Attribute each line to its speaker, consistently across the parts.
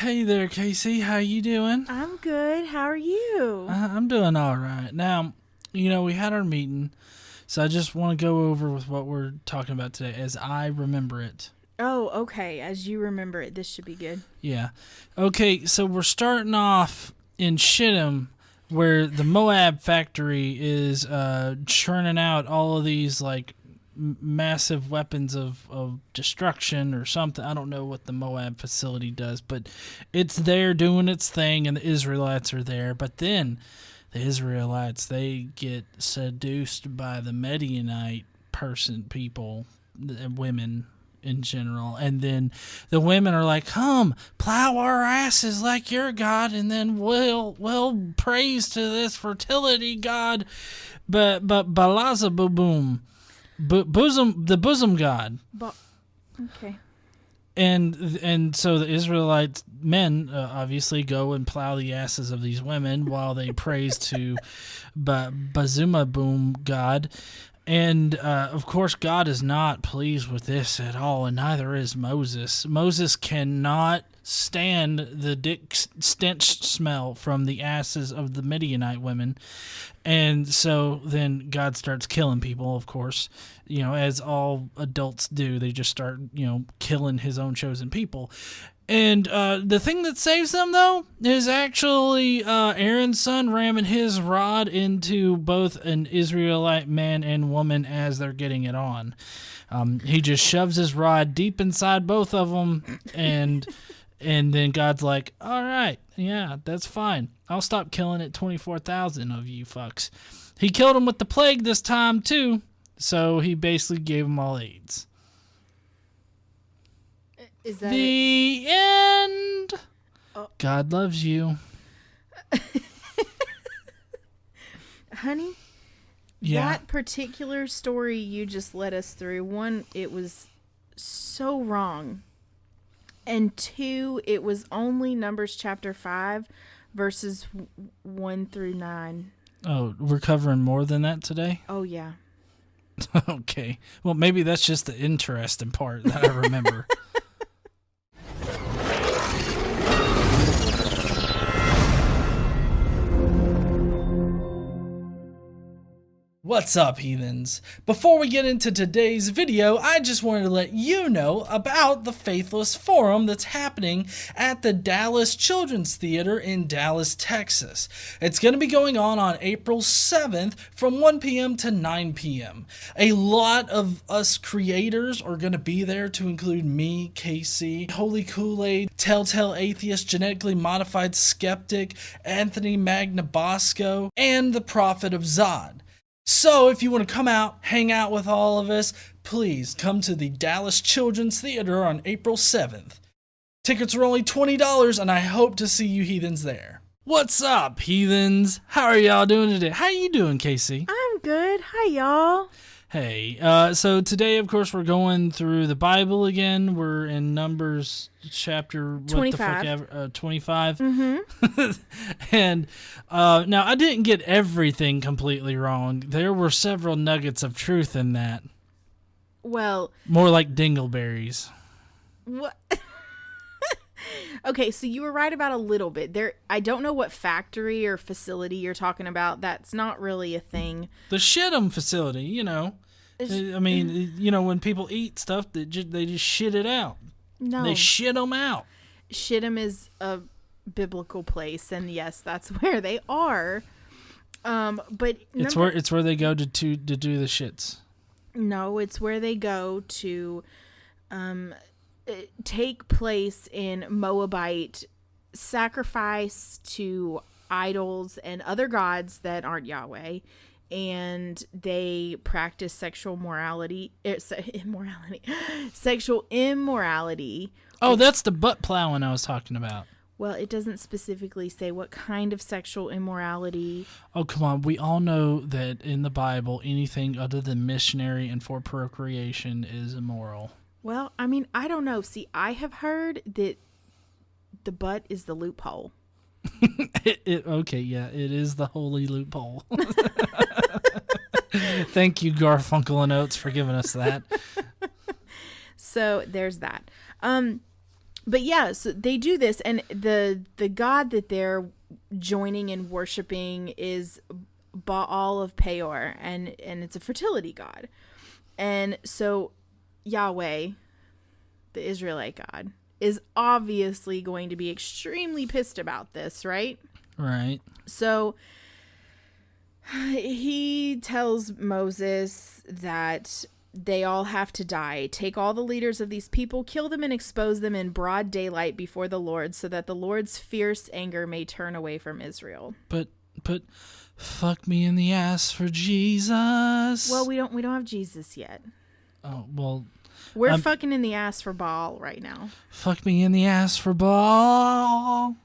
Speaker 1: Hey there, Casey. How you doing?
Speaker 2: I'm good. How are you?
Speaker 1: I'm doing all right. Now, we had our meeting, so I just want to go over with what we're talking about today as I remember it.
Speaker 2: Oh, okay. As you remember it, this should be good.
Speaker 1: Yeah. Okay, so we're starting off in Shitem, where the Moab factory is churning out all of these, massive weapons of destruction or something. I don't know what the Moab facility does, but it's there doing its thing, and the Israelites are there. But then the Israelites, they get seduced by the Midianite people, women in general, and then the women are like, come plow our asses like your God, and then we'll praise to this fertility god, but balazaboom, the bosom god.
Speaker 2: Okay.
Speaker 1: And so the Israelite men obviously go and plow the asses of these women while they praise to Bazumaboom God. And, of course, God is not pleased with this at all, and neither is Moses. Moses cannot stand the stench smell from the asses of the Midianite women. And so then God starts killing people, of course, as all adults do. They just start, killing his own chosen people. And the thing that saves them, though, is actually Aaron's son ramming his rod into both an Israelite man and woman as they're getting it on. He just shoves his rod deep inside both of them, and then God's like, all right, yeah, that's fine. I'll stop killing at 24,000 of you fucks. He killed them with the plague this time, too, so he basically gave them all AIDS.
Speaker 2: Is that
Speaker 1: the end?
Speaker 2: Oh.
Speaker 1: God loves you.
Speaker 2: Honey?
Speaker 1: Yeah.
Speaker 2: That particular story you just led us through, one, it was so wrong. And two, it was only Numbers chapter 5, verses 1 through 9.
Speaker 1: Oh, we're covering more than that today?
Speaker 2: Oh, yeah.
Speaker 1: Okay. Well, maybe that's just the interesting part that I remember. What's up, heathens? Before we get into today's video, I just wanted to let you know about the Faithless Forum that's happening at the Dallas Children's Theater in Dallas, Texas. It's going to be going on April 7th from 1 p.m. to 9 p.m. A lot of us creators are going to be there, to include me, Casey, Holy Kool-Aid, Telltale Atheist, Genetically Modified Skeptic, Anthony Magnabosco, and the Prophet of Zod. So if you want to come out, hang out with all of us, please come to the Dallas Children's Theater on April 7th. Tickets are only $20, and I hope to see you heathens there. What's up, heathens? How are y'all doing today? How you doing, Casey?
Speaker 2: I'm good. Hi, y'all.
Speaker 1: Hey, so today, of course, we're going through the Bible again. We're in Numbers chapter
Speaker 2: 25.
Speaker 1: 25.
Speaker 2: Mm-hmm.
Speaker 1: And now, I didn't get everything completely wrong. There were several nuggets of truth in that.
Speaker 2: Well,
Speaker 1: more like dingleberries.
Speaker 2: What? Okay, so you were right about a little bit. There, I don't know what factory or facility you're talking about. That's not really a thing.
Speaker 1: The Shitem facility, I mean, when people eat stuff, they just shit it out.
Speaker 2: No.
Speaker 1: They shit them out.
Speaker 2: Shitem is a biblical place, and yes, that's where they are. But
Speaker 1: it's where they go to do the shits.
Speaker 2: No, it's where they go to take place in Moabite sacrifice to idols and other gods that aren't Yahweh, and they practice sexual immorality.
Speaker 1: Oh, that's the butt plowing I was talking about.
Speaker 2: Well, it doesn't specifically say what kind of sexual immorality.
Speaker 1: Oh, come on. We all know that in the Bible, anything other than missionary and for procreation is immoral.
Speaker 2: Well, I mean, I don't know. See, I have heard that the butt is the loophole.
Speaker 1: Okay, yeah, it is the holy loophole. Thank you, Garfunkel and Oates, for giving us that.
Speaker 2: So there's that. But yeah, so they do this, and the god that they're joining and worshiping is Baal of Peor, and it's a fertility god. And so Yahweh, the Israelite God, is obviously going to be extremely pissed about this, right?
Speaker 1: Right.
Speaker 2: So he tells Moses that they all have to die. Take all the leaders of these people, kill them, and expose them in broad daylight before the Lord, so that the Lord's fierce anger may turn away from Israel.
Speaker 1: But fuck me in the ass for Jesus.
Speaker 2: Well, we don't have Jesus yet.
Speaker 1: Oh, well,
Speaker 2: we're fucking in the ass for Baal right now.
Speaker 1: Fuck me in the ass for Baal.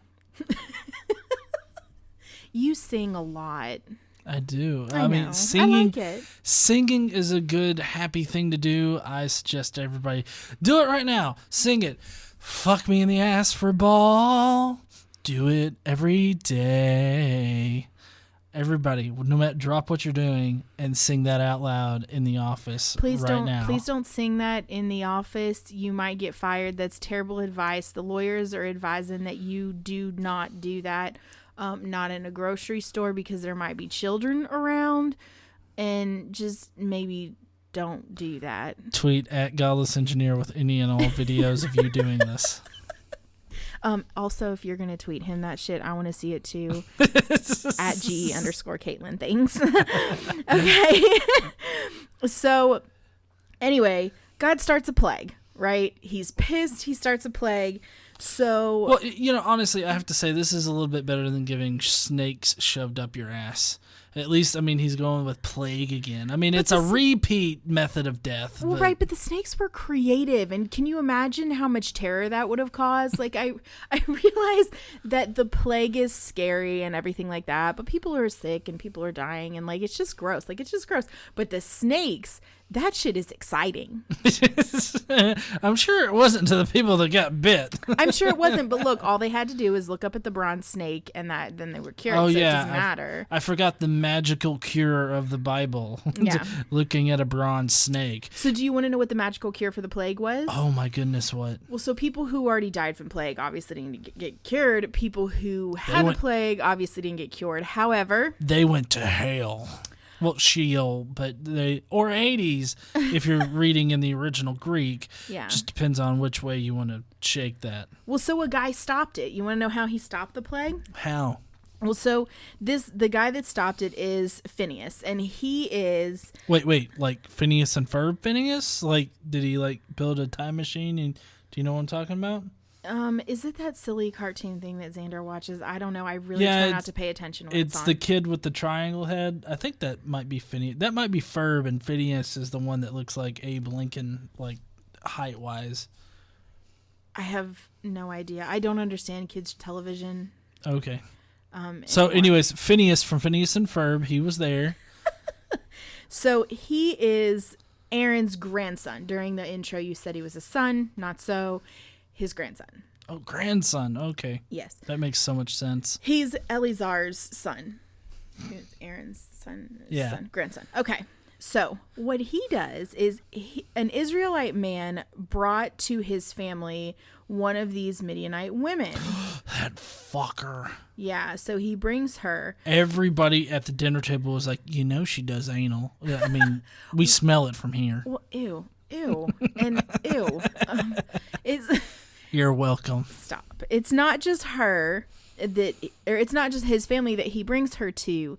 Speaker 2: You sing a lot.
Speaker 1: I do.
Speaker 2: I
Speaker 1: mean,
Speaker 2: know.
Speaker 1: singing.
Speaker 2: I like it.
Speaker 1: Singing is a good, happy thing to do. I suggest everybody do it right now. Sing it. Fuck me in the ass for Baal. Do it every day. Everybody, no matter, drop what you're doing and sing that out loud in the office now.
Speaker 2: Please don't sing that in the office. You might get fired. That's terrible advice. The lawyers are advising that you do not do that. Not in a grocery store, because there might be children around, and just maybe don't do that.
Speaker 1: Tweet at Godless Engineer with any and all videos of you doing this.
Speaker 2: Also, if you're going to tweet him that shit, I want to see it too. At GE_Caitlin things. Okay. So anyway, God starts a plague, right? He's pissed. He starts a plague. So,
Speaker 1: well, honestly, I have to say this is a little bit better than getting snakes shoved up your ass. At least, he's going with plague again. It's a repeat method of death.
Speaker 2: Well, right, but the snakes were creative, and can you imagine how much terror that would have caused? Like, I realize that the plague is scary and everything like that, but people are sick and people are dying, and it's just gross. But the snakes, that shit is exciting. I'm
Speaker 1: sure it wasn't to the people that got bit.
Speaker 2: I'm sure it wasn't, but look, all they had to do is look up at the bronze snake, and then they were cured. Oh, so yeah, it doesn't matter.
Speaker 1: I forgot the magical cure of the Bible.
Speaker 2: Yeah.
Speaker 1: Looking at a bronze snake.
Speaker 2: So do you want to know what the magical cure for the plague was?
Speaker 1: Oh my goodness, what?
Speaker 2: Well, so people who already died from plague obviously didn't get cured. People who had the plague obviously didn't get cured. However,
Speaker 1: they went to hell. Well, Sheol, or Hades, if you're reading in the original Greek.
Speaker 2: Yeah.
Speaker 1: Just depends on which way you want to shake that.
Speaker 2: Well, so a guy stopped it. You want to know how he stopped the plague?
Speaker 1: How?
Speaker 2: Well, so the guy that stopped it is Phineas, and he is...
Speaker 1: Wait, like Phineas and Ferb Phineas? Like, did he, build a time machine? And do you know what I'm talking about?
Speaker 2: Is it that silly cartoon thing that Xander watches? I don't know. I really try not to pay attention when it's on.
Speaker 1: It's the kid with the triangle head. I think that might be Phineas. That might be Ferb, and Phineas is the one that looks like Abe Lincoln, height-wise.
Speaker 2: I have no idea. I don't understand kids' television.
Speaker 1: Okay. So anyways, Phineas from Phineas and Ferb, he was there.
Speaker 2: So he is Aaron's grandson. During the intro, you said he was a son. Not so. His grandson.
Speaker 1: Oh, grandson. Okay.
Speaker 2: Yes.
Speaker 1: That makes so much sense.
Speaker 2: He's Eleazar's son. Aaron's grandson. Okay. So what he does is an Israelite man brought to his family one of these Midianite women.
Speaker 1: That fucker.
Speaker 2: Yeah, so he brings her.
Speaker 1: Everybody at the dinner table was like, she does anal. Yeah, we smell it from here.
Speaker 2: Well, ew, and ew.
Speaker 1: You're welcome.
Speaker 2: Stop. It's not just her it's not just his family that he brings her to.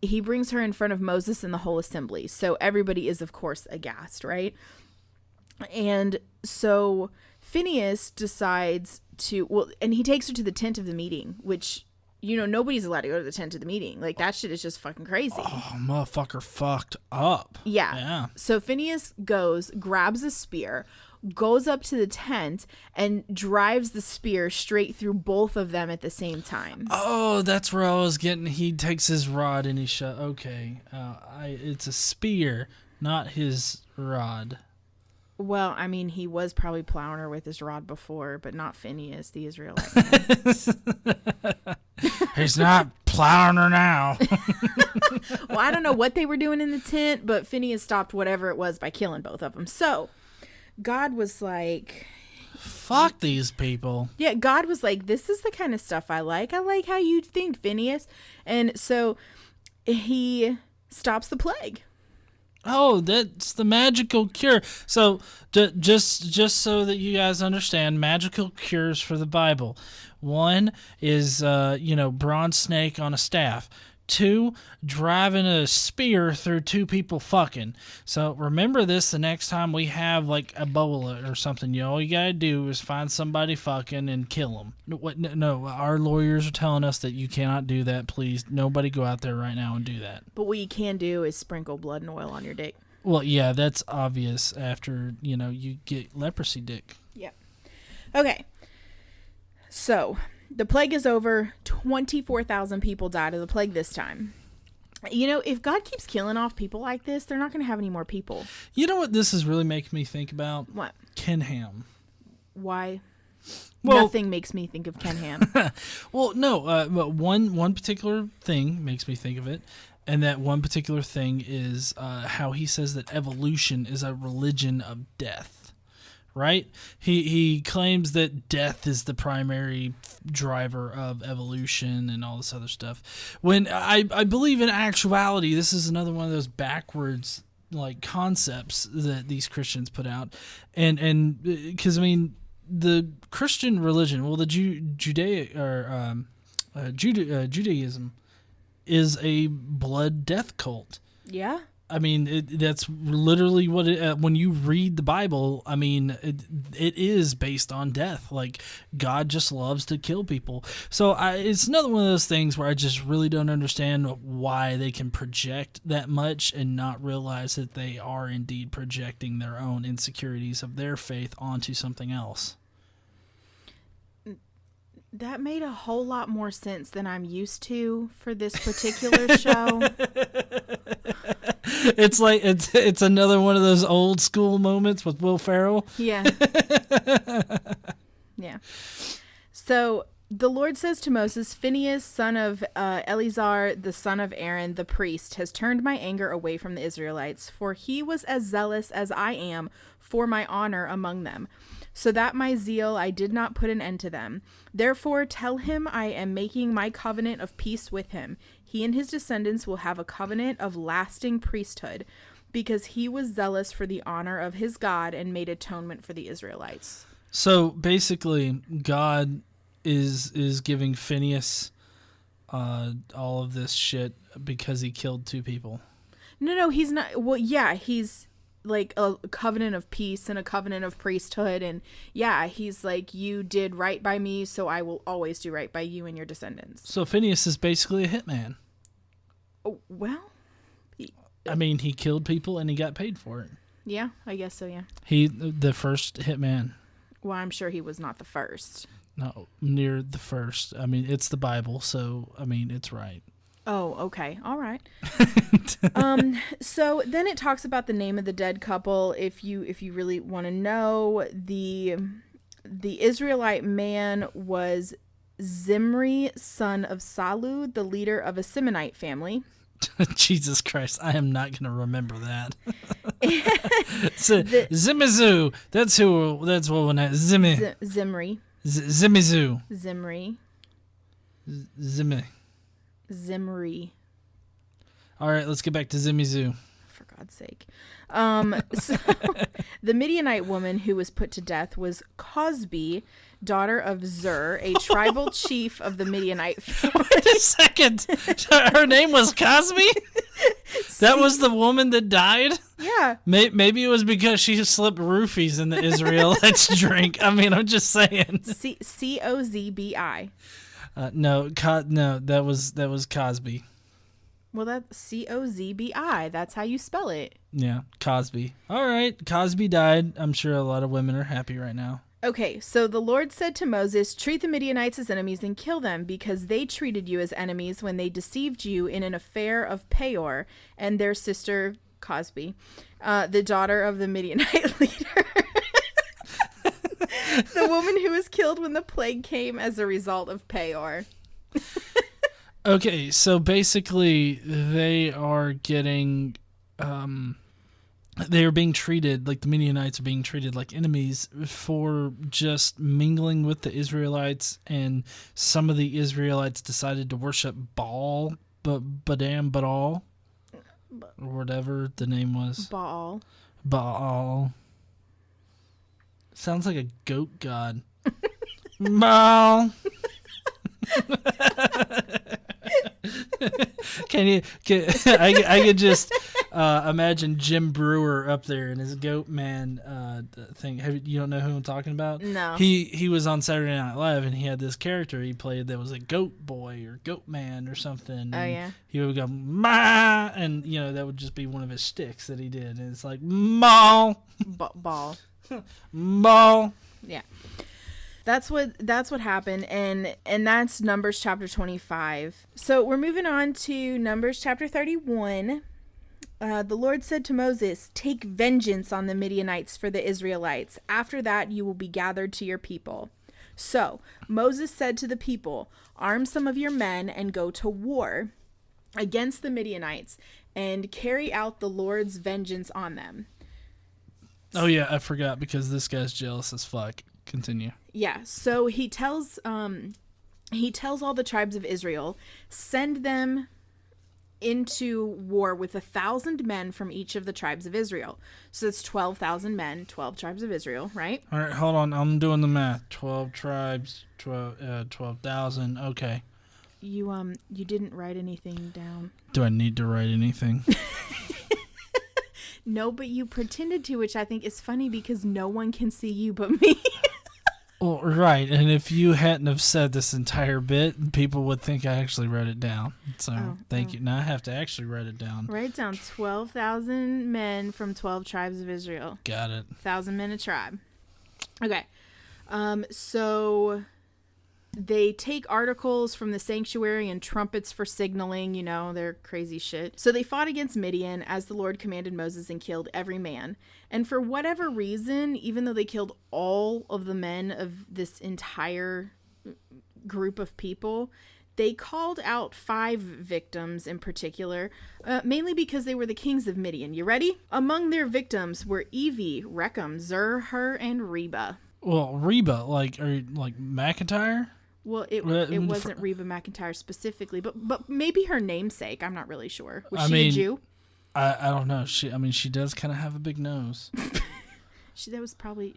Speaker 2: He brings her in front of Moses and the whole assembly. So everybody is, of course, aghast, right? And so Phineas decides and he takes her to the tent of the meeting, which, nobody's allowed to go to the tent of the meeting. That shit is just fucking crazy.
Speaker 1: Oh, motherfucker fucked up.
Speaker 2: Yeah. So Phineas goes, grabs a spear, goes up to the tent, and drives the spear straight through both of them at the same time.
Speaker 1: Oh, that's where I was getting. He takes his rod and he okay. It's a spear, not his rod.
Speaker 2: Well, he was probably plowing her with his rod before, but not Phineas, the Israelite.
Speaker 1: He's not plowing her now.
Speaker 2: Well, I don't know what they were doing in the tent, but Phineas stopped whatever it was by killing both of them. So God was like,
Speaker 1: Fuck these people.
Speaker 2: Yeah, God was like, this is the kind of stuff I like. I like how you think, Phineas. And so he stops the plague.
Speaker 1: Oh, that's the magical cure. So, just so that you guys understand, magical cures for the Bible. One is, bronze snake on a staff. 2, driving a spear through 2 people fucking. So remember this the next time we have like Ebola or something. All you gotta do is find somebody fucking and kill them. No, our lawyers are telling us that you cannot do that. Please, nobody go out there right now and do that.
Speaker 2: But what you can do is sprinkle blood and oil on your dick.
Speaker 1: Well, yeah, that's obvious after, you get leprosy dick.
Speaker 2: Yeah. Okay. So, the plague is over. 24,000 people died of the plague this time. If God keeps killing off people like this, they're not going to have any more people.
Speaker 1: You know what this is really making me think about?
Speaker 2: What?
Speaker 1: Ken Ham.
Speaker 2: Why?
Speaker 1: Well,
Speaker 2: nothing makes me think of Ken Ham.
Speaker 1: Well, no. But one particular thing makes me think of it. And that one particular thing is how he says that evolution is a religion of death. Right? He claims that death is the primary driver of evolution and all this other stuff. When I believe in actuality, this is another one of those backwards like concepts that these Christians put out. And because the Christian religion, well, the Judaism is a blood death cult.
Speaker 2: Yeah.
Speaker 1: That's literally what when you read the Bible, it is based on death. Like, God just loves to kill people. So it's another one of those things where I just really don't understand why they can project that much and not realize that they are indeed projecting their own insecurities of their faith onto something else.
Speaker 2: That made a whole lot more sense than I'm used to for this particular show.
Speaker 1: It's like it's another one of those old school moments with Will Ferrell.
Speaker 2: Yeah. Yeah. So the Lord says to Moses, Phinehas, son of Eleazar, the son of Aaron, the priest, has turned my anger away from the Israelites, for he was as zealous as I am for my honor among them, so that my zeal I did not put an end to them. Therefore tell him I am making my covenant of peace with him. He and his descendants will have a covenant of lasting priesthood, because he was zealous for the honor of his God and made atonement for the Israelites. So
Speaker 1: basically, God is giving Phinehas all of this shit because he killed 2 people.
Speaker 2: No, he's not. Well, yeah, he's like a covenant of peace and a covenant of priesthood, and yeah, he's like, you did right by me, so I will always do right by you and your descendants.
Speaker 1: So Phinehas is basically a hitman.
Speaker 2: Oh, well,
Speaker 1: he killed people and he got paid for it.
Speaker 2: Yeah, I guess so. Yeah,
Speaker 1: the first hitman.
Speaker 2: Well, I'm sure he was not the first.
Speaker 1: No, near the first. It's the Bible, so it's right.
Speaker 2: Oh, okay. All right. So then it talks about the name of the dead couple. If you really want to know, the Israelite man was Zimri, son of Salu, the leader of a Simonite family.
Speaker 1: Jesus Christ, I am not going to remember that. Zimizu. That's what one has. Zimri. Zimizu.
Speaker 2: Zimri.
Speaker 1: All right, let's get back to Zimizu.
Speaker 2: For God's sake. So the Midianite woman who was put to death was Cosbi, daughter of Zur, a tribal chief of the Midianite family.
Speaker 1: Wait a second. Her name was Cosby? That was the woman that died?
Speaker 2: Yeah.
Speaker 1: Maybe it was because she slipped roofies in the Israelites' drink. I'm just saying.
Speaker 2: Cozbi.
Speaker 1: No, that was Cosby.
Speaker 2: Well, that's Cozbi. That's how you spell it.
Speaker 1: Yeah, Cosby. All right, Cosby died. I'm sure a lot of women are happy right now.
Speaker 2: Okay, so the Lord said to Moses, treat the Midianites as enemies and kill them, because they treated you as enemies when they deceived you in an affair of Peor and their sister Cosbi, the daughter of the Midianite leader. The woman who was killed when the plague came as a result of Peor.
Speaker 1: Okay, so basically they are getting they are being treated, like the Midianites are being treated like enemies for just mingling with the Israelites, and some of the Israelites decided to worship Baal, Baal, or whatever the name was. Baal. Sounds like a goat god. Baal. I could just imagine Jim Brewer up there and his goat man thing. You don't know who I'm talking about?
Speaker 2: No.
Speaker 1: He was on Saturday Night Live, and he had this character he played that was a goat boy or goat man or something.
Speaker 2: Oh, yeah.
Speaker 1: He would go ma, and that would just be one of his shticks that he did. And it's like ball, ball.
Speaker 2: Yeah. That's what happened, and that's Numbers chapter 25. So we're moving on to Numbers chapter 31. The Lord said to Moses, "Take vengeance on the Midianites for the Israelites. After that, you will be gathered to your people." So Moses said to the people, "Arm some of your men and go to war against the Midianites and carry out the Lord's vengeance on them."
Speaker 1: Oh yeah, I forgot because this guy's jealous as fuck. Continue.
Speaker 2: Yeah, so he tells all the tribes of Israel, send them into war with 1,000 men from each of the tribes of Israel. So it's 12,000 men, 12 tribes of Israel, right?
Speaker 1: All right, hold on. I'm doing the math. 12 tribes, 12,000. Okay.
Speaker 2: You didn't write anything down.
Speaker 1: Do I need to write anything?
Speaker 2: No, but you pretended to, which I think is funny because no one can see you but me.
Speaker 1: Well, right, and if you hadn't have said this entire bit, people would think I actually wrote it down. So, thank you. Now I have to actually write it down.
Speaker 2: Write down 12,000 men from 12 tribes of Israel.
Speaker 1: Got it.
Speaker 2: 1,000 men a tribe. Okay. So they take articles from the sanctuary and trumpets for signaling, their crazy shit. So they fought against Midian as the Lord commanded Moses and killed every man. And for whatever reason, even though they killed all of the men of this entire group of people, they called out 5 victims in particular, mainly because they were the kings of Midian. You ready? Among their victims were Evie, Rechem, Zur, Hur, and Reba.
Speaker 1: Well, Reba, like McIntyre?
Speaker 2: Well, it wasn't Reba McIntyre specifically, but maybe her namesake. I'm not really sure. Was she a Jew?
Speaker 1: I don't know. She does kind of have a big nose.
Speaker 2: She's probably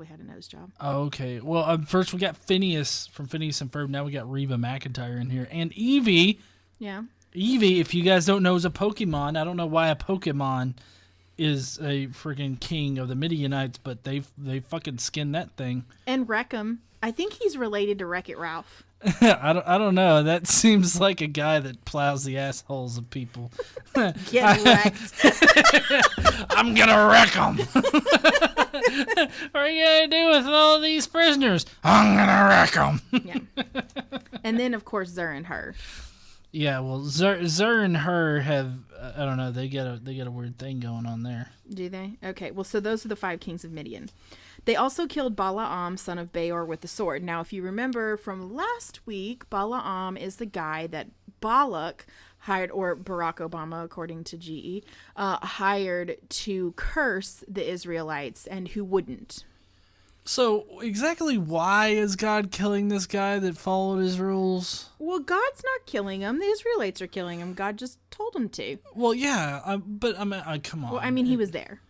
Speaker 2: had a nose job.
Speaker 1: Oh, okay. Well, first we got Phineas from Phineas and Ferb. Now we got Reba McIntyre in here, and Evie.
Speaker 2: Yeah.
Speaker 1: Evie, if you guys don't know, is a Pokemon. I don't know why a Pokemon is a freaking king of the Midianites, but they fucking skinned that thing.
Speaker 2: And Rechem. I think he's related to Wreck-It Ralph.
Speaker 1: I don't know. That seems like a guy that plows the assholes of people.
Speaker 2: Get wrecked.
Speaker 1: I'm gonna wreck them. What are you gonna do with all these prisoners? I'm gonna wreck them.
Speaker 2: Yeah. And then, of course, Zur and Hur.
Speaker 1: Yeah, well, Zur and Hur have, I don't know, they got a weird thing going on there.
Speaker 2: Do they? Okay, well, so those are the 5 kings of Midian. They also killed Balaam, son of Beor, with the sword. Now, if you remember from last week, Balaam is the guy that Balak hired, or Barack Obama, according to GE, hired to curse the Israelites, and who wouldn't.
Speaker 1: So, exactly why is God killing this guy that followed his rules?
Speaker 2: Well, God's not killing him. The Israelites are killing him. God just told him to.
Speaker 1: Well, yeah, but I mean, come on.
Speaker 2: Well, I mean, he was there.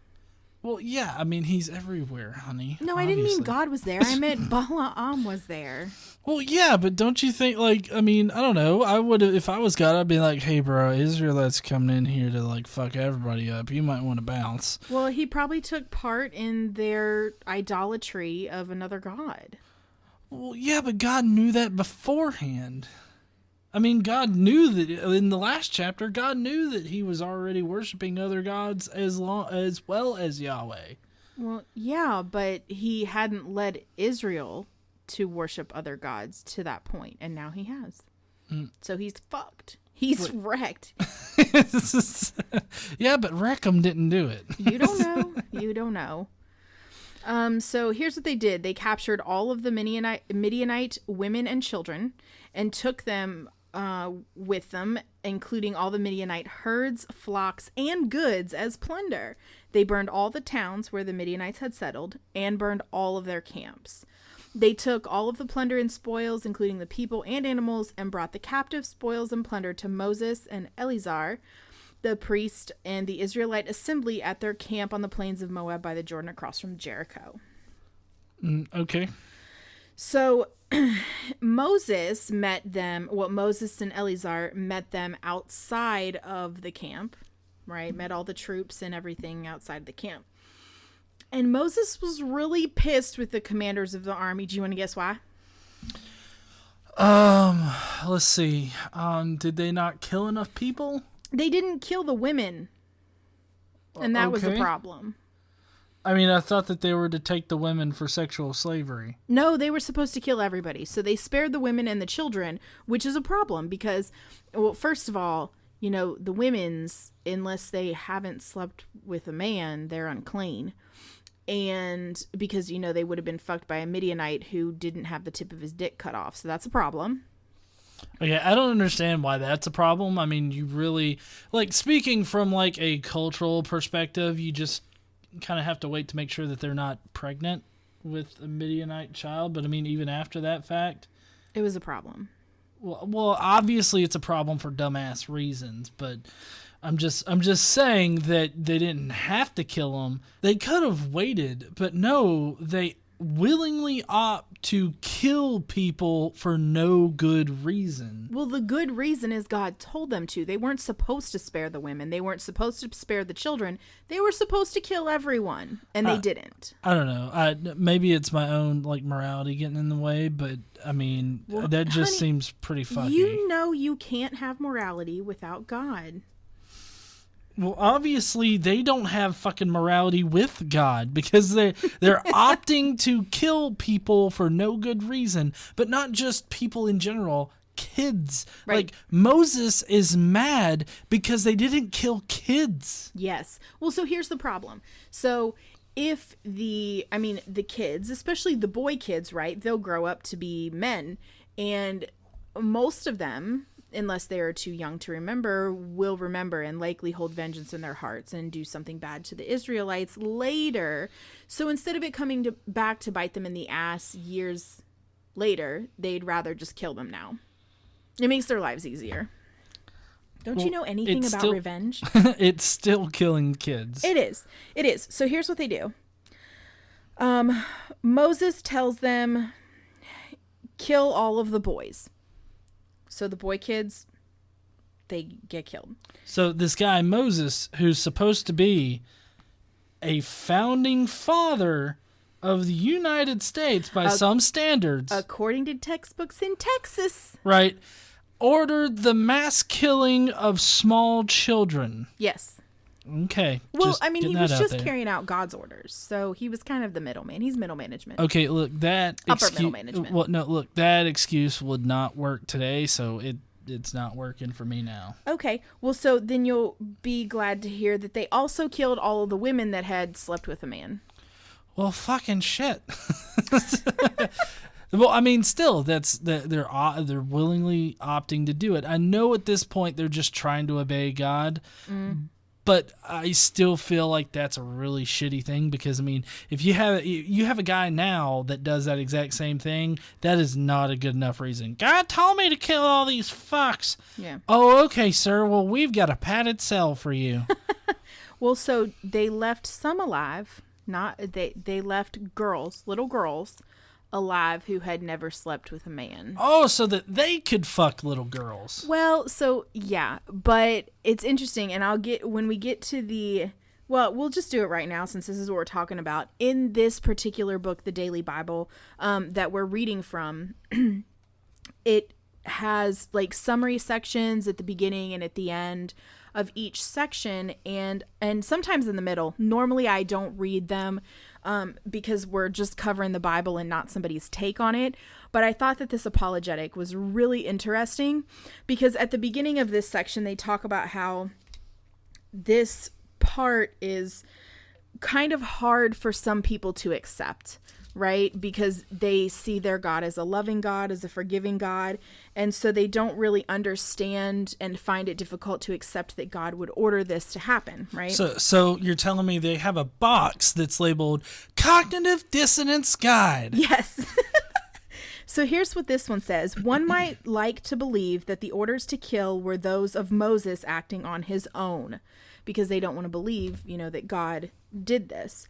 Speaker 1: Well, yeah, I mean, he's everywhere, honey.
Speaker 2: No, I didn't mean God was there. I meant Balaam was there.
Speaker 1: Well, yeah, but don't you think, I don't know. I would, if I was God, I'd be like, hey, bro, Israelites coming in here to, fuck everybody up. You might want to bounce.
Speaker 2: Well, he probably took part in their idolatry of another god.
Speaker 1: Well, yeah, but God knew that beforehand. I mean, God knew that in the last chapter, God knew that he was already worshiping other gods as well as Yahweh.
Speaker 2: Well, yeah, but he hadn't led Israel to worship other gods to that point, and now he has. So he's fucked. He's wrecked.
Speaker 1: Yeah, but Rechem didn't do it.
Speaker 2: You don't know. You don't know. So here's what they did. They captured all of the Midianite women and children and took them with them, including all the Midianite herds, flocks, and goods as plunder. They burned all the towns where the Midianites had settled and burned all of their camps. They took all of the plunder and spoils, including the people and animals, and brought the captive spoils and plunder to Moses and Eleazar, the priest, and the Israelite assembly at their camp on the plains of Moab by the Jordan across from Jericho.
Speaker 1: Okay.
Speaker 2: So Moses and Eleazar met them outside of the camp, right? Met all the troops and everything outside the camp. And Moses was really pissed with the commanders of the army. Do you want to guess why?
Speaker 1: Let's see. Did they not kill enough people?
Speaker 2: They didn't kill the women. And that was the problem.
Speaker 1: I mean, I thought that they were to take the women for sexual slavery.
Speaker 2: No, they were supposed to kill everybody. So they spared the women and the children, which is a problem because, well, first of all, the women's, unless they haven't slept with a man, they're unclean. And because, they would have been fucked by a Midianite who didn't have the tip of his dick cut off. So that's a problem.
Speaker 1: Okay, I don't understand why that's a problem. I mean, you really, speaking from, a cultural perspective, you just kind of have to wait to make sure that they're not pregnant with a Midianite child. But, I mean, even after that fact.
Speaker 2: It was a problem.
Speaker 1: Well, obviously it's a problem for dumbass reasons, but I'm just saying that they didn't have to kill him. They could have waited, but no, they willingly opt to kill people for no good reason.
Speaker 2: Well, the good reason is God told them to. They weren't supposed to spare the women. They weren't supposed to spare the children. They were supposed to kill everyone, and they didn't.
Speaker 1: I don't know. Maybe it's my own morality getting in the way, but I mean, that just seems pretty fucky.
Speaker 2: You can't have morality without God.
Speaker 1: Well, obviously they don't have fucking morality with God because they're opting to kill people for no good reason, but not just people in general, kids.
Speaker 2: Right.
Speaker 1: Moses is mad because they didn't kill kids.
Speaker 2: Yes. Well, so here's the problem. So if the kids, especially the boy kids, right, they'll grow up to be men, and most of them, unless they are too young to remember, will remember and likely hold vengeance in their hearts and do something bad to the Israelites later. So instead of it coming back to bite them in the ass years later, they'd rather just kill them now. It makes their lives easier. Don't you know anything about revenge?
Speaker 1: It's still killing kids.
Speaker 2: It is. So here's what they do. Moses tells them, kill all of the boys. So the boy kids, they get killed.
Speaker 1: So this guy, Moses, who's supposed to be a founding father of the United States by some standards.
Speaker 2: According to textbooks in Texas.
Speaker 1: Right. Ordered the mass killing of small children.
Speaker 2: Yes.
Speaker 1: Okay.
Speaker 2: Well, he was just carrying out God's orders. So he was kind of the middleman. He's middle management.
Speaker 1: Okay, look,
Speaker 2: middle management.
Speaker 1: Well, no, look, that excuse would not work today, so it's not working for me now.
Speaker 2: Okay. Well, so then you'll be glad to hear that they also killed all of the women that had slept with a man.
Speaker 1: Well, fucking shit. Well, still, they're willingly opting to do it. I know at this point they're just trying to obey God. But I still feel like that's a really shitty thing because, if you have a guy now that does that exact same thing, that is not a good enough reason. God told me to kill all these fucks.
Speaker 2: Yeah.
Speaker 1: Oh, okay, sir. Well, we've got a padded cell for you.
Speaker 2: Well, so they left some alive. They left little girls, alive who had never slept with a man.
Speaker 1: Oh, so that they could fuck little girls.
Speaker 2: Well, so yeah, but it's interesting, and when we get to we'll just do it right now since this is what we're talking about. In this particular book, the Daily Bible, that we're reading from, it has summary sections at the beginning and at the end of each section, and sometimes in the middle. Normally I don't read them because we're just covering the Bible and not somebody's take on it. But I thought that this apologetic was really interesting because at the beginning of this section, they talk about how this part is kind of hard for some people to accept. right? Because they see their God as a loving God, as a forgiving God. And so they don't really understand and find it difficult to accept that God would order this to happen, right?
Speaker 1: So you're telling me they have a box that's labeled Cognitive Dissonance Guide.
Speaker 2: Yes. So here's what this one says. One might like to believe that the orders to kill were those of Moses acting on his own, because they don't want to believe, that God did this.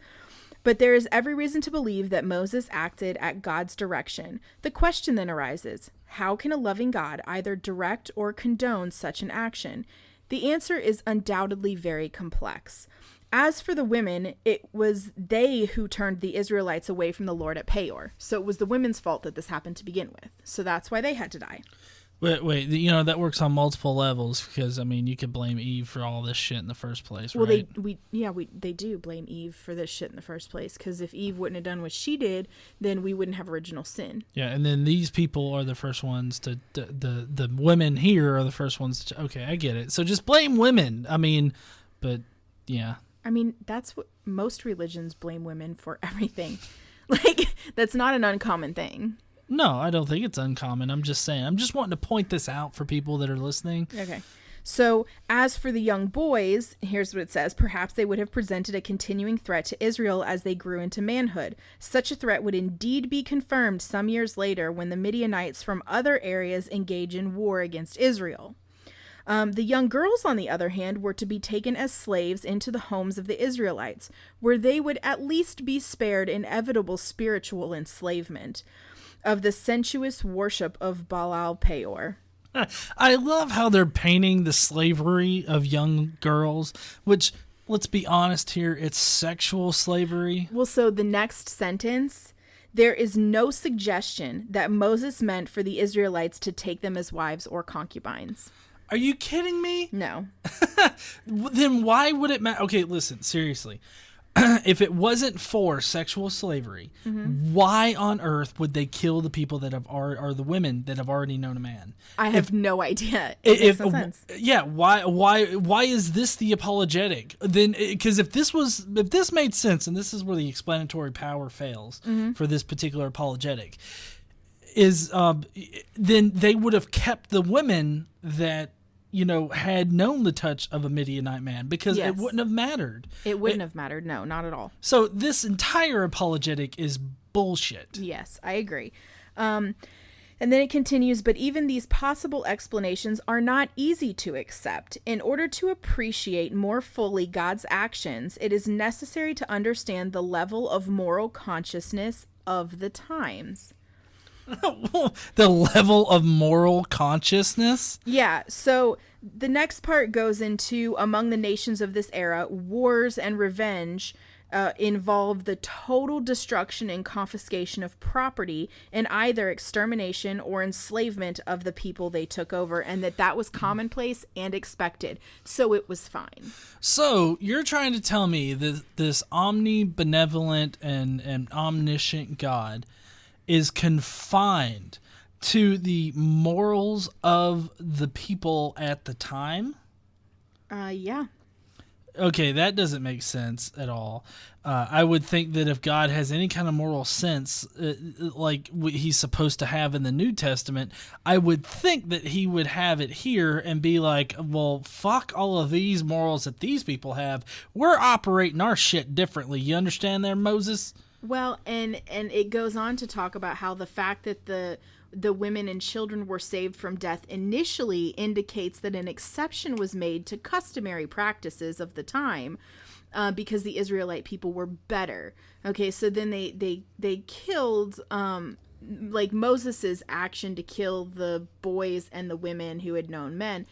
Speaker 2: But there is every reason to believe that Moses acted at God's direction. The question then arises, how can a loving God either direct or condone such an action? The answer is undoubtedly very complex. As for the women, it was they who turned the Israelites away from the Lord at Peor. So it was the women's fault that this happened to begin with. So that's why they had to die.
Speaker 1: Wait, that works on multiple levels, because you could blame Eve for all this shit in the first place,
Speaker 2: well,
Speaker 1: right?
Speaker 2: they do blame Eve for this shit in the first place, because if Eve wouldn't have done what she did, then we wouldn't have original sin.
Speaker 1: Yeah, and then these people are the first ones to the women here are the first ones to, okay, I get it. So just blame women. But yeah.
Speaker 2: That's what most religions blame women for everything. That's not an uncommon thing.
Speaker 1: No, I don't think it's uncommon. I'm just saying. I'm just wanting to point this out for people that are listening.
Speaker 2: Okay. So, as for the young boys, here's what it says. Perhaps they would have presented a continuing threat to Israel as they grew into manhood. Such a threat would indeed be confirmed some years later when the Midianites from other areas engage in war against Israel. The young girls, on the other hand, were to be taken as slaves into the homes of the Israelites, where they would at least be spared inevitable spiritual enslavement of the sensuous worship of Baal Peor.
Speaker 1: I love how they're painting the slavery of young girls, which, let's be honest here, it's sexual slavery.
Speaker 2: Well, so the next sentence, there is no suggestion that Moses meant for the Israelites to take them as wives or concubines.
Speaker 1: Are you kidding me?
Speaker 2: No.
Speaker 1: Then why would it matter? Okay, listen, seriously. If it wasn't for sexual slavery, why on earth would they kill the people that have or the women that have already known a man?
Speaker 2: I have no idea. It makes no sense.
Speaker 1: Yeah, why is this the apologetic? Then, because if this made sense, and this is where the explanatory power fails for this particular apologetic, is then they would have kept the women that had known the touch of a Midianite man, because it wouldn't have mattered.
Speaker 2: It wouldn't have mattered. No, not at all.
Speaker 1: So this entire apologetic is bullshit.
Speaker 2: Yes, I agree. And then it continues, but even these possible explanations are not easy to accept. In order to appreciate more fully God's actions, it is necessary to understand the level of moral consciousness of the times.
Speaker 1: The level of moral consciousness?
Speaker 2: Yeah, so the next part goes into, among the nations of this era, wars and revenge involve the total destruction and confiscation of property and either extermination or enslavement of the people they took over, and that was commonplace and expected, so it was fine.
Speaker 1: So you're trying to tell me that this omnibenevolent and omniscient God is confined to the morals of the people at the time?
Speaker 2: Yeah.
Speaker 1: Okay, that doesn't make sense at all. I would think that if God has any kind of moral sense, like he's supposed to have in the New Testament, I would think that he would have it here and be like, well, fuck all of these morals that these people have. We're operating our shit differently. You understand there, Moses?
Speaker 2: Well, and it goes on to talk about how the fact that the women and children were saved from death initially indicates that an exception was made to customary practices of the time, because the Israelite people were better. Okay, so then they killed, like Moses's action to kill the boys and the women who had known men.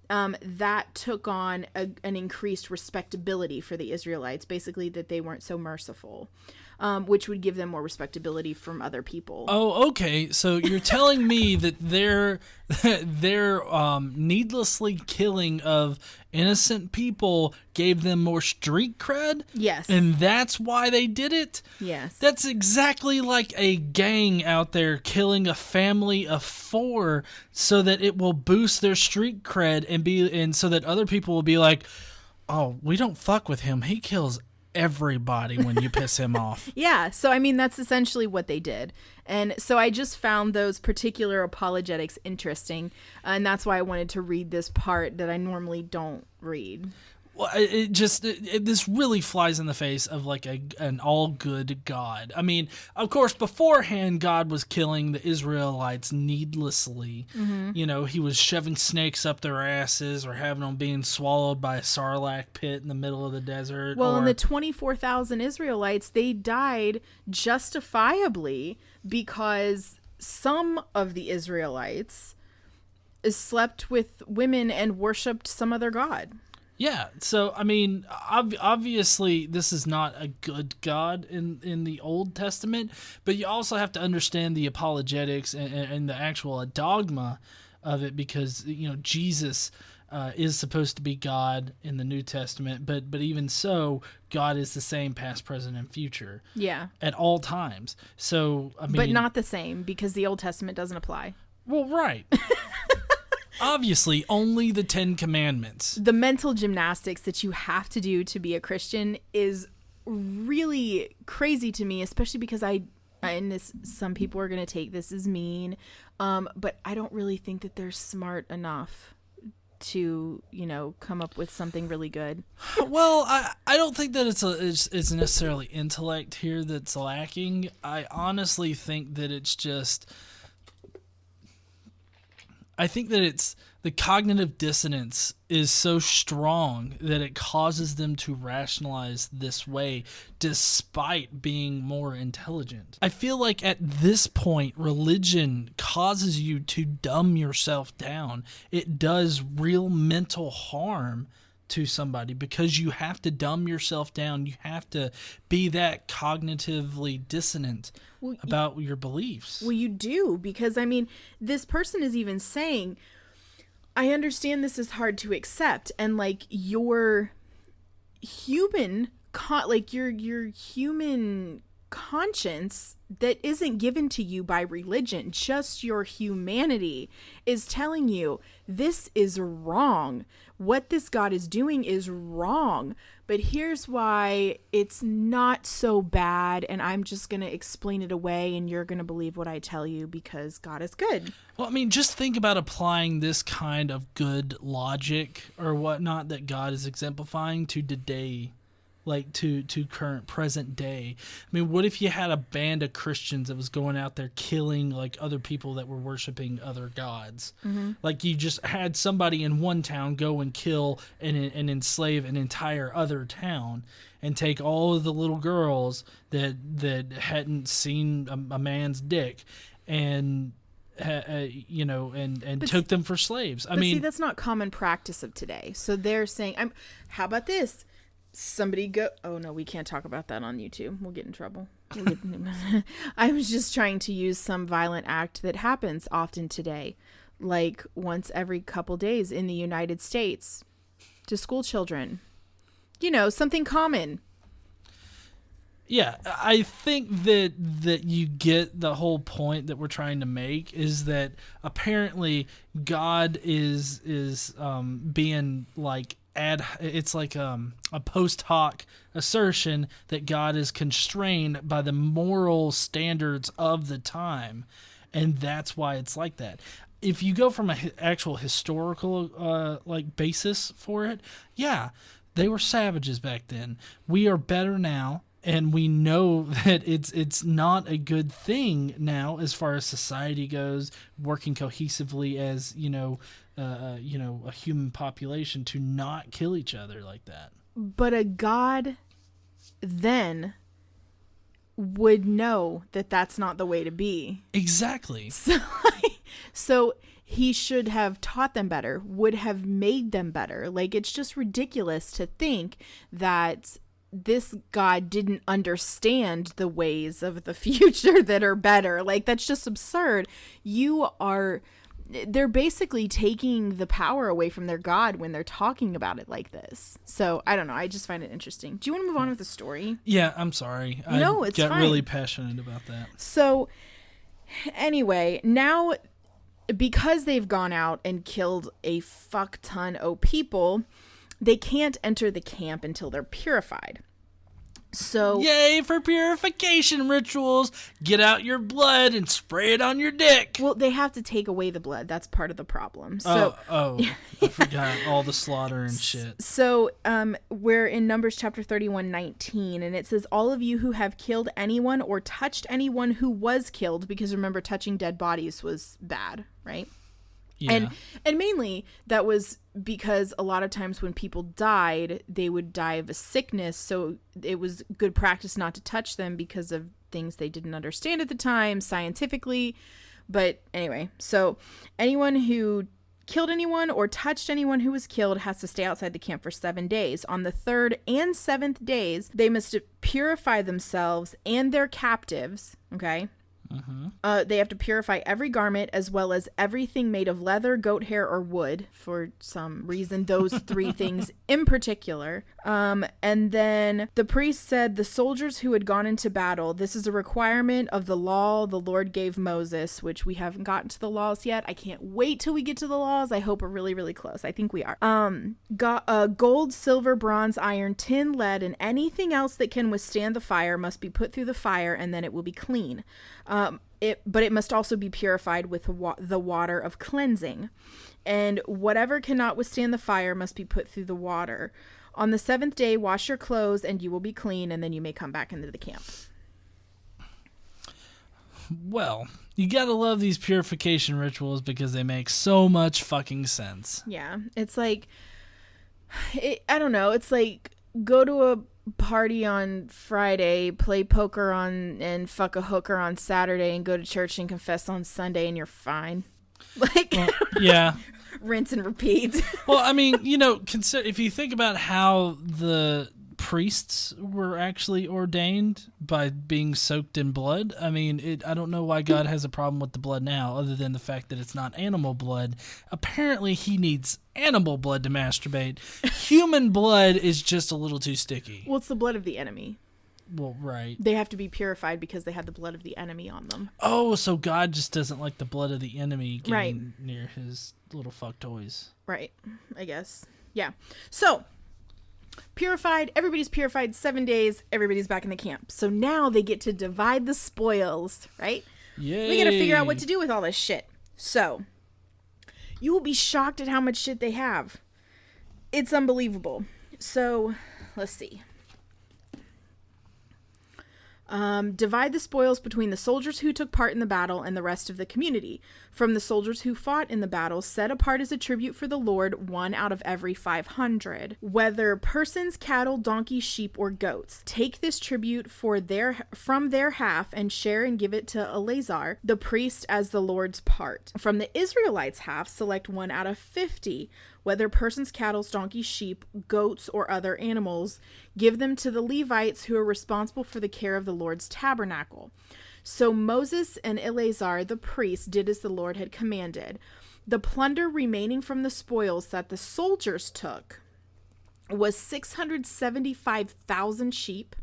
Speaker 2: That took on an increased respectability for the Israelites, basically that they weren't so merciful. Which would give them more respectability from other people.
Speaker 1: Oh, okay. So you're telling me that their needlessly killing of innocent people gave them more street cred?
Speaker 2: Yes.
Speaker 1: And that's why they did it?
Speaker 2: Yes.
Speaker 1: That's exactly like a gang out there killing a family of 4 so that it will boost their street cred and so that other people will be like, oh, we don't fuck with him. He kills everybody when you piss him off.
Speaker 2: Yeah, so I mean, that's essentially what they did. And so I just found those particular apologetics interesting, and that's why I wanted to read this part that I normally don't read.
Speaker 1: Well, this really flies in the face of like an all good God. I mean, of course, beforehand, God was killing the Israelites needlessly. You know, he was shoving snakes up their asses or having them being swallowed by a sarlacc pit in the middle of the desert.
Speaker 2: Well, and the 24,000 Israelites, they died justifiably because some of the Israelites slept with women and worshipped some other god.
Speaker 1: Yeah, so I mean, obviously, this is not a good God in the Old Testament, but you also have to understand the apologetics and the actual dogma of it, because you know Jesus is supposed to be God in the New Testament, but even so, God is the same past, present, and future.
Speaker 2: Yeah,
Speaker 1: at all times. So I mean,
Speaker 2: but not the same, because the Old Testament doesn't apply.
Speaker 1: Well, right. Obviously, only the 10 Commandments.
Speaker 2: The mental gymnastics that you have to do to be a Christian is really crazy to me, especially because some people are going to take this as mean, but I don't really think that they're smart enough to, you know, come up with something really good.
Speaker 1: Well, I don't think that it's necessarily intellect here that's lacking. I honestly think that it's just... I think that it's the cognitive dissonance is so strong that it causes them to rationalize this way despite being more intelligent. I feel like at this point, religion causes you to dumb yourself down. It does real mental harm to somebody because you have to dumb yourself down. You have to be that cognitively dissonant about your beliefs.
Speaker 2: Well, you do, because I mean, this person is even saying, I understand this is hard to accept, and like your human your human conscience that isn't given to you by religion, just your humanity is telling you this is wrong. What this God is doing is wrong, but here's why it's not so bad, and I'm just going to explain it away, and you're going to believe what I tell you because God is good.
Speaker 1: Well, I mean, just think about applying this kind of good logic or whatnot that God is exemplifying to today, like to current present day. I mean, what if you had a band of Christians that was going out there killing like other people that were worshiping other gods? Mm-hmm. Like you just had somebody in one town go and kill and enslave an entire other town and take all of the little girls that hadn't seen a man's dick and took them for slaves. I mean,
Speaker 2: see, that's not common practice of today. So they're saying, how about this? Somebody go... Oh, no, we can't talk about that on YouTube. We'll get in trouble. I was just trying to use some violent act that happens often today, like once every couple days in the United States to school children. You know, something common.
Speaker 1: Yeah, I think that you get the whole point that we're trying to make is that apparently God is being like... it's like a post hoc assertion that God is constrained by the moral standards of the time, and that's why it's like that. If you go from an actual historical basis for it, yeah, they were savages back then. We are better now, and we know that it's not a good thing now as far as society goes, working cohesively as a human population to not kill each other like that.
Speaker 2: But a God then would know that that's not the way to be.
Speaker 1: Exactly.
Speaker 2: So he should have taught them better, would have made them better. Like, it's just ridiculous to think that this God didn't understand the ways of the future that are better. Like, that's just absurd. They're basically taking the power away from their God when they're talking about it like this. So, I don't know. I just find it interesting. Do you want to move on with the story?
Speaker 1: Yeah, I'm sorry.
Speaker 2: No, it's fine.
Speaker 1: I got really passionate about that.
Speaker 2: So, anyway, now, because they've gone out and killed a fuck ton of people, they can't enter the camp until they're purified. So
Speaker 1: yay for purification rituals. Get out your blood and spray it on your dick.
Speaker 2: well, they have to take away the blood. That's part of the problem. So
Speaker 1: I forgot all the slaughter and shit.
Speaker 2: So we're in Numbers chapter 31:19, and it says, all of you who have killed anyone or touched anyone who was killed, because remember, touching dead bodies was bad, right?
Speaker 1: Yeah.
Speaker 2: And mainly that was because a lot of times when people died, they would die of a sickness. So it was good practice not to touch them because of things they didn't understand at the time scientifically. But anyway, so anyone who killed anyone or touched anyone who was killed has to stay outside the camp for 7 days. On the third and seventh days, they must purify themselves and their captives. Okay. They have to purify every garment as well as everything made of leather, goat hair, or wood. For some reason, those three things in particular. And then the priest said, the soldiers who had gone into battle, this is a requirement of the law the Lord gave Moses, which we haven't gotten to the laws yet. I can't wait till we get to the laws. I hope we're really, really close. I think we are. Gold, silver, bronze, iron, tin, lead, and anything else that can withstand the fire must be put through the fire, and then it will be clean. But it must also be purified with the water of cleansing. And whatever cannot withstand the fire must be put through the water. On the seventh day, wash your clothes, and you will be clean, and then you may come back into the camp.
Speaker 1: Well, you gotta love these purification rituals because they make so much fucking sense.
Speaker 2: Yeah, it's like, I don't know, it's like, go to a party on Friday, play poker and fuck a hooker on Saturday, and go to church and confess on Sunday, and you're fine. Like,
Speaker 1: well, yeah.
Speaker 2: Rinse and repeat. Well,
Speaker 1: I mean, consider if you think about how the priests were actually ordained by being soaked in blood. I mean, I don't know why God has a problem with the blood now, other than the fact that it's not animal blood. Apparently, he needs animal blood to masturbate. Human blood is just a little too sticky.
Speaker 2: Well, it's the blood of the enemy.
Speaker 1: Well, right.
Speaker 2: They have to be purified because they had the blood of the enemy on them.
Speaker 1: Oh, so God just doesn't like the blood of the enemy getting near his little fuck toys.
Speaker 2: Right, I guess. Yeah. So, purified, everybody's purified, 7 days, everybody's back in the camp. So now they get to divide the spoils, right?
Speaker 1: Yay.
Speaker 2: We got to figure out what to do with all this shit. So, you will be shocked at how much shit they have. It's unbelievable. So, let's see. Divide the spoils between the soldiers who took part in the battle and the rest of the community. From the soldiers who fought in the battle, set apart as a tribute for the Lord 1 out of every 500, whether persons, cattle, donkeys, sheep, or goats. Take this tribute from their half and share and give it to Eleazar, the priest, as the Lord's part. From the Israelites' half, select 1 out of 50, whether persons, cattle, donkeys, sheep, goats, or other animals. Give them to the Levites, who are responsible for the care of the Lord's tabernacle. So Moses and Eleazar the priest did as the Lord had commanded. The plunder remaining from the spoils that the soldiers took was 675,000 sheep,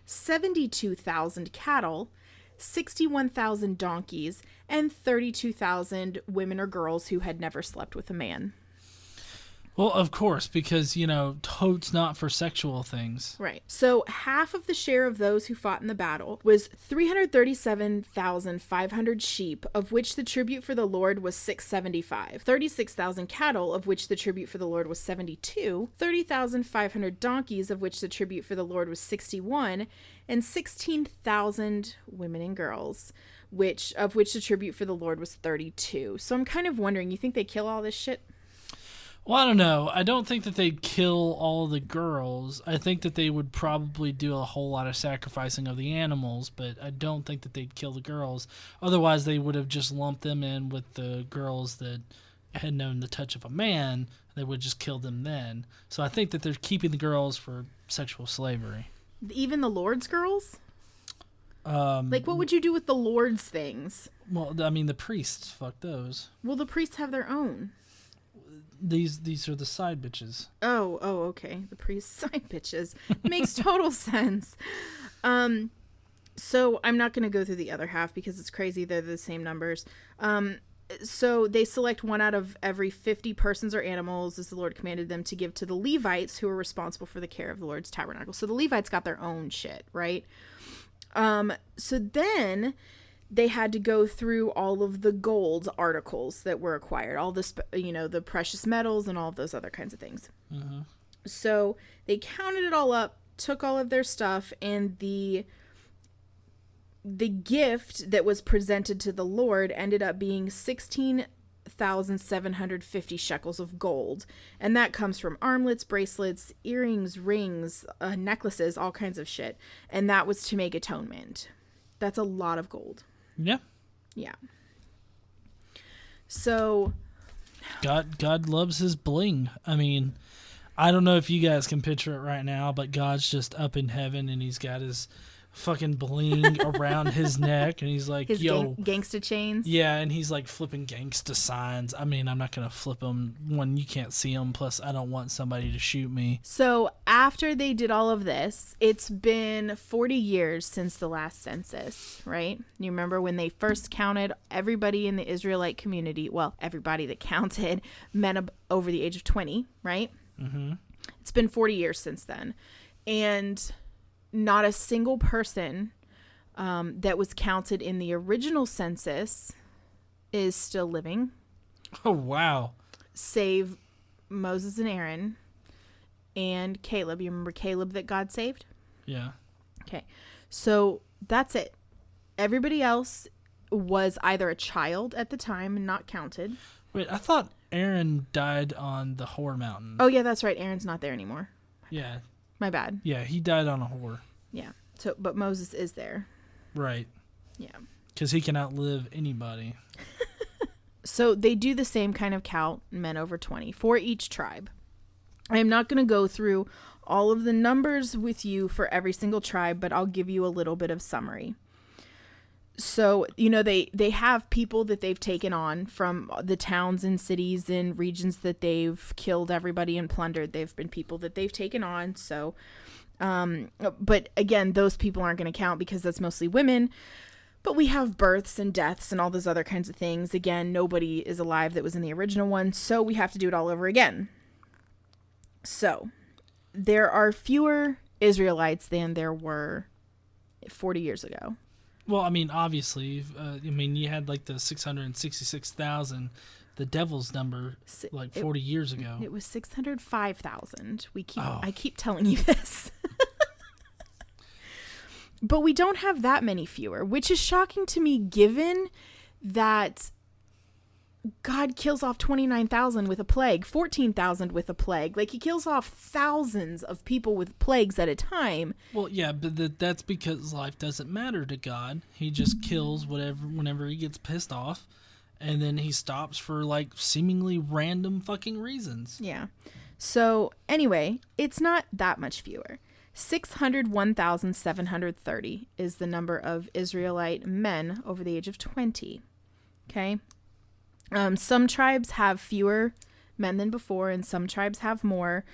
Speaker 2: 72,000 cattle, 61,000 donkeys, and 32,000 women or girls who had never slept with a man.
Speaker 1: Well, of course, because, totes not for sexual things.
Speaker 2: Right. So half of the share of those who fought in the battle was 337,500 sheep, of which the tribute for the Lord was 675. 36,000 cattle, of which the tribute for the Lord was 72. 30,500 donkeys, of which the tribute for the Lord was 61. And 16,000 women and girls, of which the tribute for the Lord was 32. So I'm kind of wondering, you think they kill all this shit?
Speaker 1: Well, I don't know. I don't think that they'd kill all the girls. I think that they would probably do a whole lot of sacrificing of the animals, but I don't think that they'd kill the girls. Otherwise, they would have just lumped them in with the girls that had known the touch of a man. They would just kill them then. So I think that they're keeping the girls for sexual slavery.
Speaker 2: Even the Lord's girls? What would you do with the Lord's things?
Speaker 1: Well, I mean, the priests, fuck those.
Speaker 2: Well, the priests have their own.
Speaker 1: These are the side bitches.
Speaker 2: Oh, okay. The priest side bitches. Makes total sense. So I'm not going to go through the other half because it's crazy. They're the same numbers. So they select one out of every 50 persons or animals, as the Lord commanded them to give to the Levites, who are responsible for the care of the Lord's tabernacle. So the Levites got their own shit, right? So then they had to go through all of the gold articles that were acquired, all the, the precious metals and all of those other kinds of things.
Speaker 1: Mm-hmm.
Speaker 2: So they counted it all up, took all of their stuff, and the gift that was presented to the Lord ended up being 16,750 shekels of gold. And that comes from armlets, bracelets, earrings, rings, necklaces, all kinds of shit. And that was to make atonement. That's a lot of gold.
Speaker 1: Yeah.
Speaker 2: Yeah. So
Speaker 1: God loves his bling. I mean, I don't know if you guys can picture it right now, but God's just up in heaven and he's got his fucking bling around his neck and he's like,
Speaker 2: his
Speaker 1: yo,
Speaker 2: gangsta chains.
Speaker 1: Yeah, and he's like flipping gangsta signs. I mean, I'm not gonna flip them when you can't see them, plus I don't want somebody to shoot me.
Speaker 2: So after they did all of this, it's been 40 years since the last census, right? You remember when they first counted everybody in the Israelite community, well, everybody that counted men over the age of 20, right?
Speaker 1: Mm-hmm.
Speaker 2: It's been 40 years since then, and not a single person that was counted in the original census is still living.
Speaker 1: Oh, wow.
Speaker 2: Save Moses and Aaron and Caleb. You remember Caleb that God saved?
Speaker 1: Yeah.
Speaker 2: Okay. So that's it. Everybody else was either a child at the time and not counted.
Speaker 1: Wait, I thought Aaron died on the Hor Mountain.
Speaker 2: Oh, yeah, that's right. Aaron's not there anymore.
Speaker 1: Yeah.
Speaker 2: My bad.
Speaker 1: Yeah, he died on a Hor.
Speaker 2: Yeah. So, but Moses is there.
Speaker 1: Right.
Speaker 2: Yeah.
Speaker 1: Because he can outlive anybody.
Speaker 2: So they do the same kind of count, men over 20, for each tribe. I am not going to go through all of the numbers with you for every single tribe, but I'll give you a little bit of summary. So, they have people that they've taken on from the towns and cities and regions that they've killed everybody and plundered. They've been people that they've taken on. So, but again, those people aren't going to count because that's mostly women. But we have births and deaths and all those other kinds of things. Again, nobody is alive that was in the original one. So we have to do it all over again. So there are fewer Israelites than there were 40 years ago.
Speaker 1: Well, I mean, obviously, you had like the 666,000, the devil's number, like 40 years ago.
Speaker 2: It was 605,000. I keep telling you this. But we don't have that many fewer, which is shocking to me given that God kills off 29,000 with a plague, 14,000 with a plague. Like, he kills off thousands of people with plagues at a time.
Speaker 1: Well, yeah, but that's because life doesn't matter to God. He just kills whenever he gets pissed off, and then he stops for, like, seemingly random fucking reasons.
Speaker 2: Yeah. So, anyway, it's not that much fewer. 601,730 is the number of Israelite men over the age of 20. Okay? Some tribes have fewer men than before, and some tribes have more.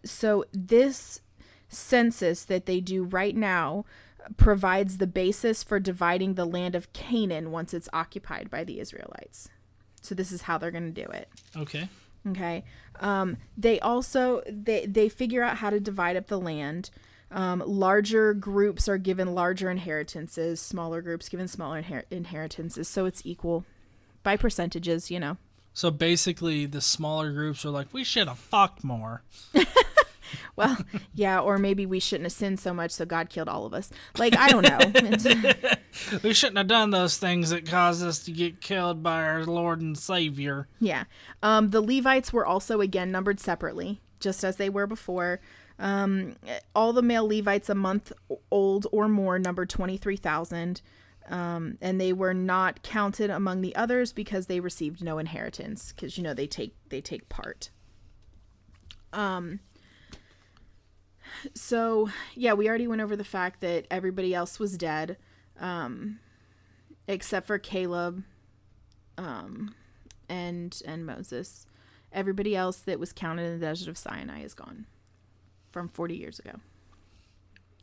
Speaker 2: So this census that they do right now provides the basis for dividing the land of Canaan once it's occupied by the Israelites. So this is how they're going to do it.
Speaker 1: Okay.
Speaker 2: Okay. They also, they figure out how to divide up the land. Larger groups are given larger inheritances, smaller groups given smaller inheritances. So it's equal by percentages,
Speaker 1: So basically the smaller groups are like, we should have fucked more.
Speaker 2: Well, yeah, or maybe we shouldn't have sinned so much, so God killed all of us. Like, I don't know.
Speaker 1: We shouldn't have done those things that caused us to get killed by our Lord and Savior.
Speaker 2: Yeah. The Levites were also, again, numbered separately, just as they were before. All the male Levites a month old or more numbered 23,000. And they were not counted among the others because they received no inheritance, because, they take part. So, yeah, we already went over the fact that everybody else was dead, except for Caleb and Moses. Everybody else that was counted in the desert of Sinai is gone from 40 years ago.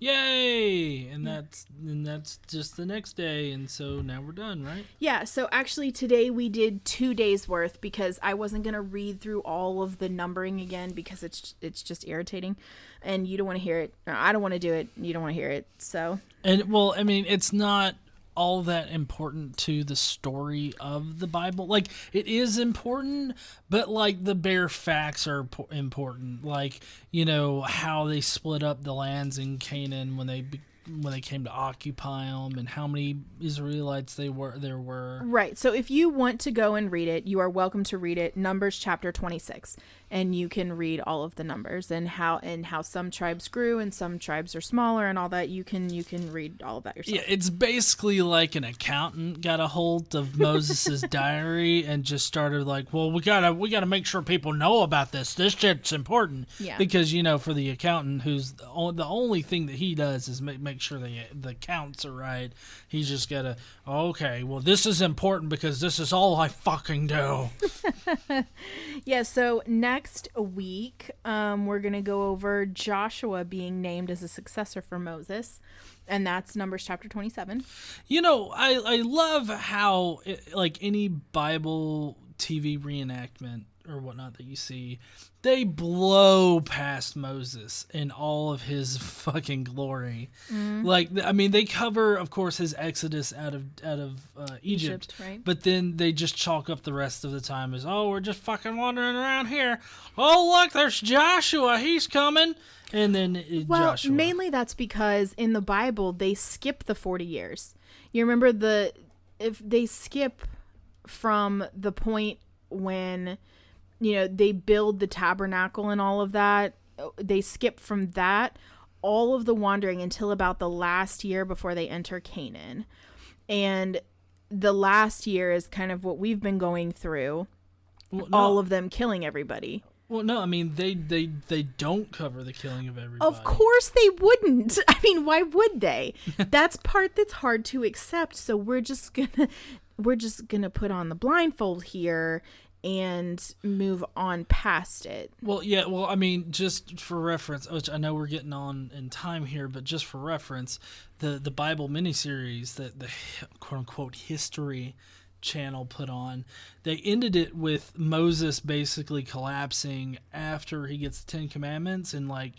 Speaker 1: Yay! And that's just the next day, and so now we're done, right?
Speaker 2: Yeah, so actually today we did 2 days worth because I wasn't going to read through all of the numbering again because it's just irritating and you don't want to hear it. I don't want to do it. You don't want to hear it. So.
Speaker 1: And well, I mean, it's not all that important to the story of the Bible. Like, it is important, but like the bare facts are important. Like, you know, how they split up the lands in Canaan when they came to occupy them, and how many Israelites there were.
Speaker 2: Right. So if you want to go and read it, you are welcome to read it. Numbers chapter 26, and you can read all of the numbers and how some tribes grew and some tribes are smaller and all that. You can read all of that yourself.
Speaker 1: Yeah, it's basically like an accountant got a hold of Moses's diary and just started like, well, we gotta make sure people know about this. This shit's important.
Speaker 2: Yeah.
Speaker 1: Because, you know, for the accountant, who's the only thing that he does is make sure the counts are right. He's just gotta, okay, well, this is important because this is all I fucking do.
Speaker 2: Yeah, so next week, we're going to go over Joshua being named as a successor for Moses, and that's Numbers chapter 27.
Speaker 1: You know, I love how, like, any Bible TV reenactment or whatnot that you see, they blow past Moses in all of his fucking glory. Like, I mean, they cover, of course, his exodus out of Egypt,
Speaker 2: right?
Speaker 1: But then they just chalk up the rest of the time as, oh, we're just fucking wandering around here. Oh, look, there's Joshua. He's coming. And then Joshua.
Speaker 2: Mainly that's because in the Bible, they skip the 40 years. You remember if they skip from the point when, you know, they build the tabernacle and all of that, they skip from that, all of the wandering until about the last year before they enter Canaan. And the last year is kind of what we've been going through, all of them killing everybody.
Speaker 1: Well, no, I mean, they don't cover the killing of everybody.
Speaker 2: Of course they wouldn't. I mean, why would they? That's part that's hard to accept. So we're just gonna put on the blindfold here and move on past it.
Speaker 1: Well, yeah, well, I mean, just for reference, which I know we're getting on in time here, but just for reference, the Bible miniseries that the quote-unquote History Channel put on, they ended it with Moses basically collapsing after he gets the 10 Commandments, and like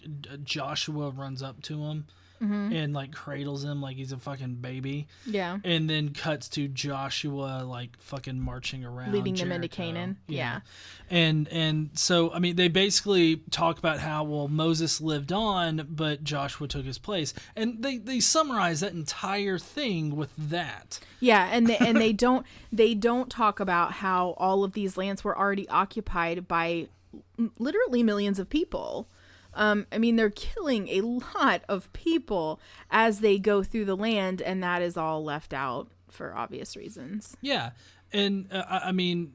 Speaker 1: Joshua runs up to him and like cradles him like he's a fucking baby.
Speaker 2: Yeah.
Speaker 1: And then cuts to Joshua like fucking marching around,
Speaker 2: leading
Speaker 1: Jericho.
Speaker 2: them into Canaan. Yeah.
Speaker 1: And so, I mean, they basically talk about how, well, Moses lived on, but Joshua took his place. And they summarize that entire thing with that.
Speaker 2: Yeah, and they don't talk about how all of these lands were already occupied by literally millions of people. I mean, they're killing a lot of people as they go through the land, and that is all left out for obvious reasons.
Speaker 1: Yeah, and I mean,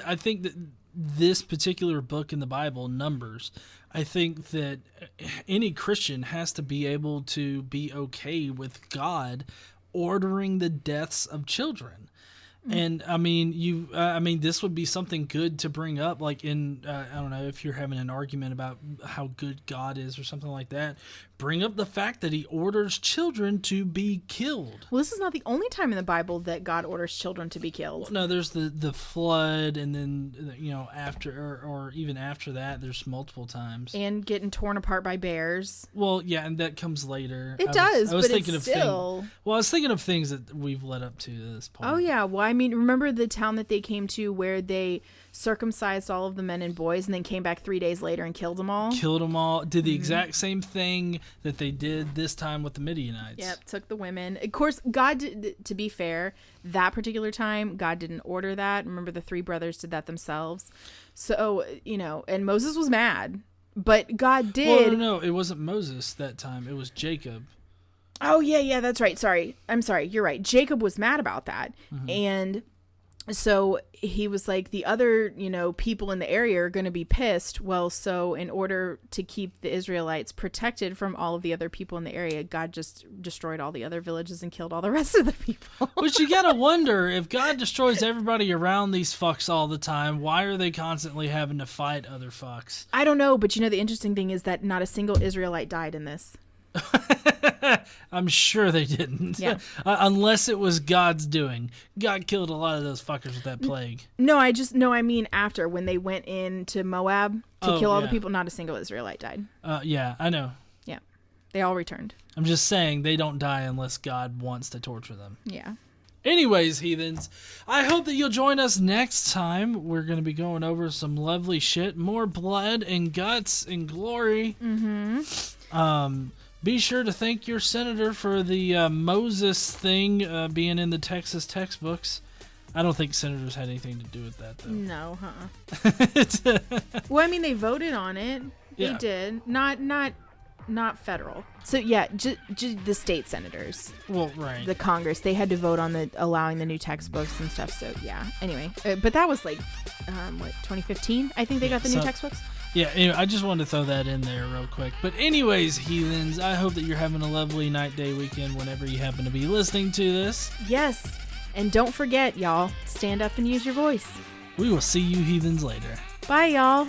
Speaker 1: I think that this particular book in the Bible, Numbers, I think that any Christian has to be able to be okay with God ordering the deaths of children. And I mean, this would be something good to bring up, like in, I don't know, if you're having an argument about how good God is or something like that, bring up the fact that he orders children to be killed.
Speaker 2: Well, this is not the only time in the Bible that God orders children to be killed.
Speaker 1: Well, no, there's the flood, and then, you know, after, or even after that, there's multiple times.
Speaker 2: And getting torn apart by bears.
Speaker 1: Well, yeah, and that comes later.
Speaker 2: I was thinking
Speaker 1: of things that we've led up to this point.
Speaker 2: Oh, yeah. Well, I mean, remember the town that they came to where they circumcised all of the men and boys and then came back 3 days later and killed them all?
Speaker 1: Killed them all. Did the exact same thing that they did this time with the Midianites.
Speaker 2: Yep, took the women. Of course, God did, to be fair, that particular time, God didn't order that. Remember, the three brothers did that themselves. So, you know, and Moses was mad. But God did.
Speaker 1: Well, no, it wasn't Moses that time. It was Jacob.
Speaker 2: Oh, yeah, that's right. Sorry. I'm sorry. You're right. Jacob was mad about that. And so he was like, the other, you know, people in the area are going to be pissed. Well, so in order to keep the Israelites protected from all of the other people in the area, God just destroyed all the other villages and killed all the rest of the people.
Speaker 1: Which you got to wonder, if God destroys everybody around these fucks all the time, why are they constantly having to fight other fucks?
Speaker 2: I don't know, but you know, the interesting thing is that not a single Israelite died in this.
Speaker 1: I'm sure they didn't.
Speaker 2: Yeah.
Speaker 1: Unless it was God's doing. God killed a lot of those fuckers with that plague.
Speaker 2: No, I mean after, when they went into Moab to kill all the people, not a single Israelite died.
Speaker 1: Yeah, I know.
Speaker 2: Yeah. They all returned.
Speaker 1: I'm just saying they don't die unless God wants to torture them.
Speaker 2: Yeah.
Speaker 1: Anyways, heathens, I hope that you'll join us next time. We're going to be going over some lovely shit, more blood and guts and glory. Mm-hmm. Be sure to thank your senator for the Moses thing being in the Texas textbooks. I don't think senators had anything to do with that, though.
Speaker 2: No, Well, I mean, they voted on it. They did. Not federal. So yeah, just the state senators.
Speaker 1: Well, right.
Speaker 2: The Congress, they had to vote on allowing the new textbooks and stuff. So yeah. Anyway, but that was like, 2015? I think they got the new textbooks.
Speaker 1: Yeah. Anyway, I just wanted to throw that in there real quick. But anyways, heathens, I hope that you're having a lovely night, day, weekend, whenever you happen to be listening to this.
Speaker 2: Yes, and don't forget, y'all, stand up and use your voice.
Speaker 1: We will see you heathens later.
Speaker 2: Bye, y'all.